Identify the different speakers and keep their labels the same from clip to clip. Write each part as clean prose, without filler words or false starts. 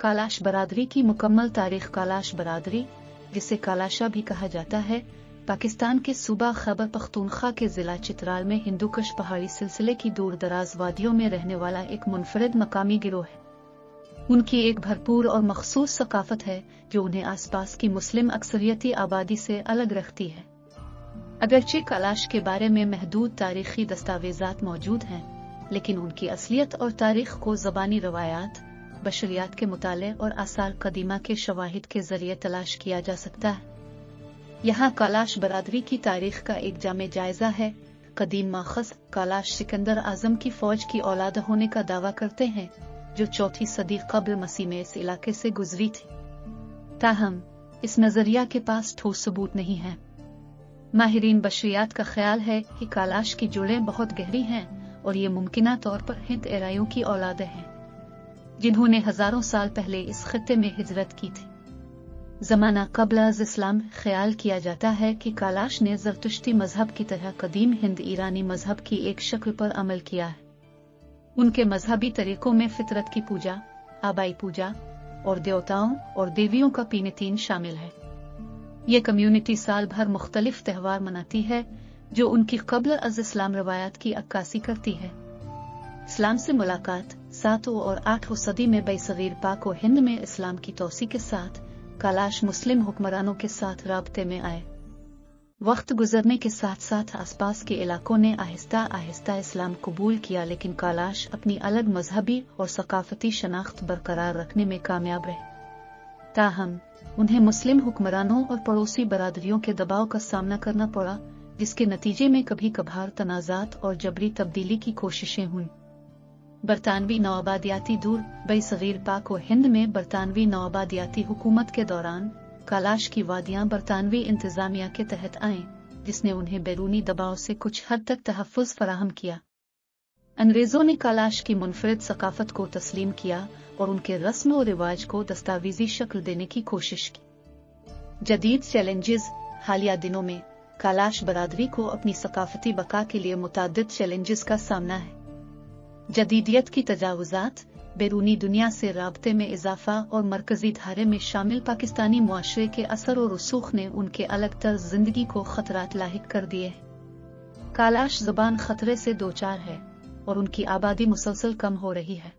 Speaker 1: कालाश बरादरी की मुकम्मल तारीख। कालाश बरादरी, जिसे कालाशा भी कहा जाता है, पाकिस्तान के सूबा खैबर पख्तूनख्वा के जिला चित्राल में हिंदू कुश पहाड़ी सिलसिले की दूर दराज वादियों में रहने वाला एक मुनफरिद मकामी गिरोह है। उनकी एक भरपूर और मखसूस सकाफत है जो उन्हें आसपास की मुस्लिम अक्सरियती आबादी से अलग रखती है। अगरचे कालाश के बारे में महदूद तारीखी दस्तावेजात मौजूद हैं, लेकिन उनकी असलियत और तारीख को ज़बानी रवायात, बशरियात के मुताले और आसार कदीमा के शवाहिद के जरिए तलाश किया जा सकता है। यहाँ कालाश बरादरी की तारीख का एक जामे जायजा है। कदीम माखज़ कालाश सिकंदर आजम की फौज की औलाद होने का दावा करते हैं, जो 4वीं सदी क़ब्ल मसीह में इस इलाके से गुजरी थी। ताहम इस नजरिया के पास ठोस सबूत नहीं है। माहिरीन बशरियात का ख्याल है कि कालाश की जड़ें बहुत गहरी हैं और ये मुमकिना तौर पर हिंद एराइयों की औलादें हैं, जिन्होंने हजारों साल पहले इस खित्ते में हिजरत की थी। ज़माना क़ब्ल इस्लाम ख्याल किया जाता है कि कालाश ने ज़रतुश्ती मजहब की तरह कदीम हिंद ईरानी मजहब की एक शक्ल पर अमल किया है। उनके मजहबी तरीकों में फितरत की पूजा, आबाई पूजा और देवताओं और देवियों का पीनतीन शामिल है। ये कम्युनिटी साल भर मुख्तलिफ त्यौहार मनाती है जो उनकी क़ब्ल इस्लाम रवायात की अक्कासी करती है। इस्लाम से मुलाकात 7वीं और 8वीं सदी में बरसगीर पाक व हिंद में इस्लाम की तौसी के साथ कालाश मुस्लिम हुक्मरानों के साथ राब्ते में आए। वक्त गुजरने के साथ साथ आसपास के इलाकों ने आहिस्ता आहिस्ता इस्लाम कबूल किया, लेकिन कालाश अपनी अलग मजहबी और सकाफती शनाख्त बरकरार रखने में कामयाब रहे। ताहम उन्हें मुस्लिम हुक्मरानों और पड़ोसी बरादरियों के दबाव का सामना करना पड़ा, जिसके नतीजे में कभी कभार तनाज़ात और जबरी तब्दीली की कोशिशें हुईं। बरतानवी नौआबादियाती दूर बरसगीर पाक व हिंद में बरतानवी नौआबादियाती हुकूमत के दौरान कालाश की वादियां बरतानवी इंतजामिया के तहत आईं, जिसने उन्हें बैरूनी दबाव से कुछ हद तक तहफ़्फ़ुज़ फराहम किया। अंग्रेज़ों ने कालाश की मुनफरिद सकाफत को तस्लीम किया और उनके रस्म और रिवाज को दस्तावेजी शक्ल देने की कोशिश की। जदीद चैलेंजेस। हालिया दिनों में कालाश बरादरी को अपनी सकाफती बका के लिए मुताद्दिद चैलेंजेस का सामना है। जदीदियत की तजावुज़ात, बैरूनी दुनिया से राब्ते में इजाफा और मरकजी धारे में शामिल पाकिस्तानी मुआशरे के असर और रसूख ने उनके अलग तर्ज जिंदगी को खतरात लाहिक कर दिए। कालाश ज़बान खतरे से दोचार है और उनकी आबादी मुसलसल कम हो रही है।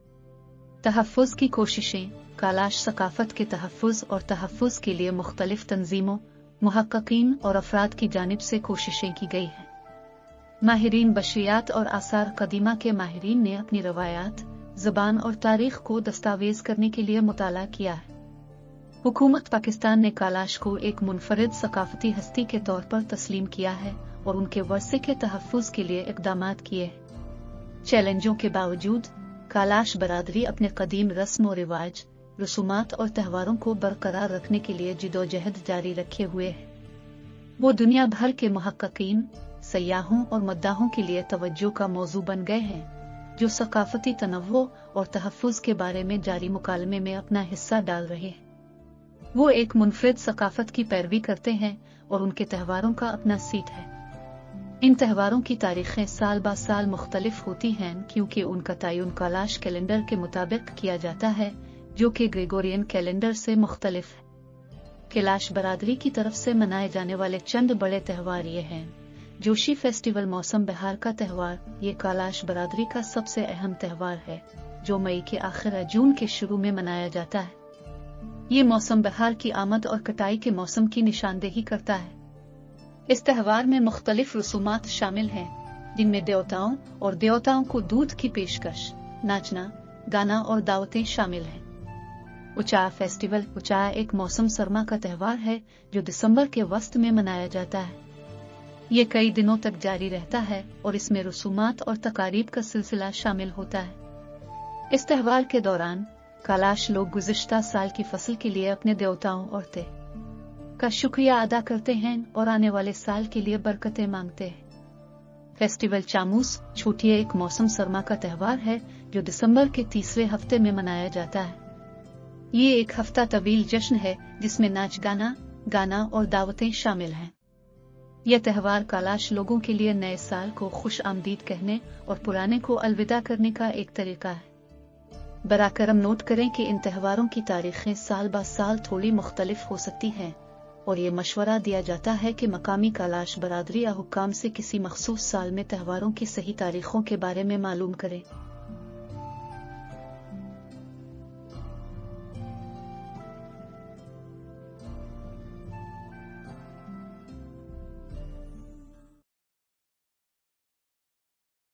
Speaker 1: तहफ़्फ़ुज़ की कोशिशें। कालाश सकाफत के तहफ़्फ़ुज़ और तहफ़्फ़ुज़ के लिए मुख्तलिफ तंजीमों, मुहक्किकीन और अफराद की जानिब से कोशिशें की गई हैं। माहिरीन बशरियात और आसार कदीमा के माहिरीन ने अपनी रवायात, ज़बान और तारीख को दस्तावेज करने के लिए मुताला किया है। हुकूमत पाकिस्तान ने कालाश को एक मुनफरिद सकाफती हस्ती के तौर पर तस्लीम किया है और उनके वर्से के तहफ़्फ़ुज़ के लिए इक़दामात किए हैं। चैलेंजों के बावजूद कालाश बरादरी अपने कदीम रस्म और रिवाज, रसूमात और त्यौहारों को बरकरार रखने के लिए जिदोजहद जारी रखे हुए है। वो दुनिया भर के मुहक्किकीन, सयाहों और मद्दाहों के लिए तवज्जो का मौजू बन गए हैं, जो सकाफती तनव्वुर और तहफ़्फ़ुज़ के बारे में जारी मुकालमे में अपना हिस्सा डाल रहे हैं। वो एक मुनफरिद सकाफत की पैरवी करते हैं और उनके त्यौहारों का अपना सीट है। इन त्यौहारों की तारीखें साल ब साल मुख्तलिफ होती हैं, क्योंकि उनका तयन कालाश कैलेंडर के मुताबिक किया जाता है, जो कि ग्रेगोरियन कैलेंडर से मुख्तलिफ है। कालाश बरादरी की तरफ से मनाए जाने वाले चंद बड़े त्यौहार ये हैं। जोशी फेस्टिवल, मौसम बहार का त्यौहार। ये कालाश बरादरी का सबसे अहम त्यौहार है, जो मई के आखिर या जून के शुरू में मनाया जाता है। ये मौसम बहार की आमद और कटाई के मौसम की निशानदेही करता है। इस त्यौहार में मुख्तलिफ रसूमात शामिल हैं, जिनमें देवताओं और देवताओं को दूध की पेशकश, नाचना, गाना और दावतें शामिल हैं। उचाह फेस्टिवल। उचाह एक मौसम सरमा का त्यौहार है जो दिसंबर के वस्त में मनाया जाता है। ये कई दिनों तक जारी रहता है और इसमें रसूमात और तकारीब का सिलसिला शामिल होता है। इस त्यौहार के दौरान कालाश लोग गुज़िश्ता साल की फसल के लिए अपने देवताओं और ते का शुक्रिया अदा करते हैं और आने वाले साल के लिए बरकतें मांगते हैं। फेस्टिवल चामूस। छूटिए एक मौसम सरमा का त्यौहार है जो दिसंबर के तीसरे हफ्ते में मनाया जाता है। ये एक हफ्ता तवील जश्न है जिसमें नाच गाना और दावतें शामिल हैं। यह त्यौहार कालाश लोगों के लिए नए साल को खुश आमदीद कहने और पुराने को अलविदा करने का एक तरीका है। बराकरम नोट करें कि इन त्योहारों की तारीखें साल ब साल थोड़ी मुख्तलिफ हो सकती हैं और ये मशवरा दिया जाता है कि मकामी कालाश बरादरी या हुक्काम से किसी मखसूस साल में त्योहारों की सही तारीखों के बारे में मालूम करें।